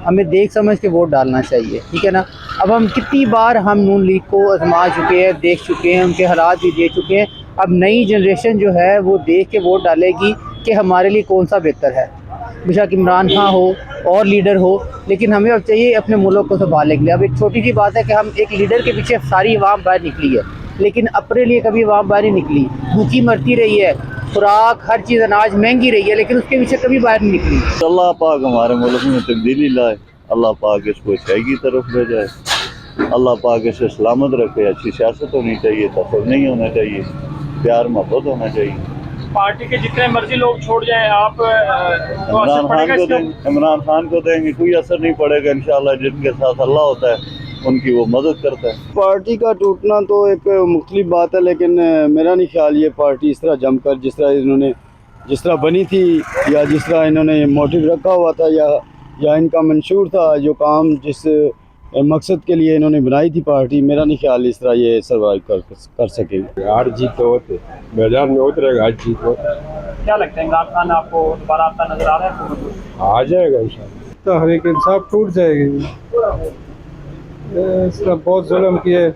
ہمیں دیکھ سمجھ کے ووٹ ڈالنا چاہیے، ٹھیک ہے نا۔ اب ہم کتنی بار ہم نون لیگ کو آزما چکے ہیں، دیکھ چکے ہیں، ان کے حالات بھی دیکھ چکے ہیں۔ اب نئی جنریشن جو ہے وہ دیکھ کے ووٹ ڈالے گی کہ ہمارے لیے کون سا بہتر ہے، بے شک عمران خان ہو اور لیڈر ہو، لیکن ہمیں اب چاہیے اپنے ملک کو سنبھالنے کے لیے۔ اب ایک چھوٹی سی بات ہے کہ ہم ایک لیڈر کے پیچھے ساری عوام باہر نکلی ہے، لیکن اپنے لیے کبھی عوام باہر نہیں نکلی، بھوکی مرتی رہی ہے، خوراک ہر چیز اناج مہنگی رہی ہے، لیکن اس کے پیچھے کبھی باہر نہیں نکلی۔ اللہ پاک ہمارے ملک میں تبدیلی لائے، اللہ پاک اس کو اچھائی کی طرف لے جائے، اللہ پاک اسے سلامت رکھے۔ اچھی سیاست ہونی چاہیے، تفرقہ نہیں ہونا چاہیے، پیار محبت ہونا چاہیے۔ پارٹی کے جتنے مرضی لوگ چھوڑ جائیں آپ عمران خان کو دیں گے، عمران خان کو دیں گے، کوئی اثر نہیں پڑے گا انشاءاللہ۔ جن کے ساتھ اللہ ہوتا ہے ان کی وہ مدد کرتا ہے۔ پارٹی کا ٹوٹنا تو ایک مختلف بات ہے، لیکن میرا نہیں خیال یہ پارٹی اس طرح جم کر جس طرح بنی تھی، یا جس طرح انہوں نے موٹیو رکھا ہوا تھا، یا ان کا منشور تھا، جو کام جس مقصد کے لیے انہوں نے بنائی تھی پارٹی، میرا نہیں خیال اس طرح یہ سروائیو کر سکے گی۔ ہار جیت تو ہوتے میدان میں اترے گا، آج جیت ہوتا کیا لگتا ہے عمران خان آپ کو دوبارہ آتا نظر آ رہا ہے؟ آ جائے گا انشاءاللہ۔ تحریک انصاف ٹوٹ جائے گی، اس نے بہت ظلم کیے،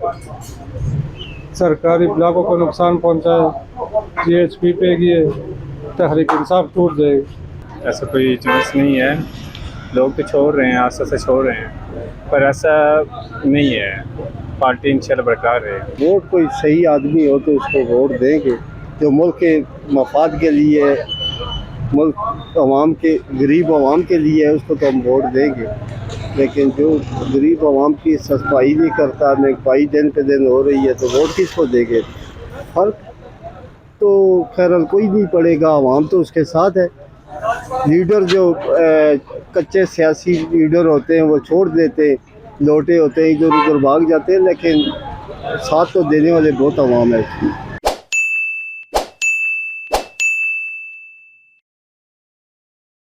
سرکاری بلاکوں کو نقصان پہنچائے، جی ایچ پی پہ کیے، تحریک انصاف ٹوٹ جائے گی۔ ایسا کوئی چانس نہیں ہے، لوگ تو چھوڑ رہے ہیں، آستے سے چھوڑ رہے ہیں، پر ایسا نہیں ہے، پارٹی انشاءاللہ برقرار رہے گی۔ ووٹ کوئی صحیح آدمی ہو تو اس کو ووٹ دیں گے، جو ملک کے مفاد کے لیے، ملک عوام کے غریب عوام کے لیے ہے، اس کو تو ہم ووٹ دیں گے۔ لیکن جو غریب عوام کی صفائی نہیں کرتا، مہنگائی دن پہ دن ہو رہی ہے، تو ووٹ کس کو دیں گے؟ فرق تو خیرال کوئی نہیں پڑے گا، عوام تو اس کے ساتھ ہے۔ لیڈر جو کچے سیاسی لیڈر ہوتے ہیں وہ چھوڑ دیتے ہیں، لوٹے ہوتے ہیں، ادھر ادھر بھاگ جاتے ہیں، لیکن ساتھ تو دینے والے بہت عوام ہے۔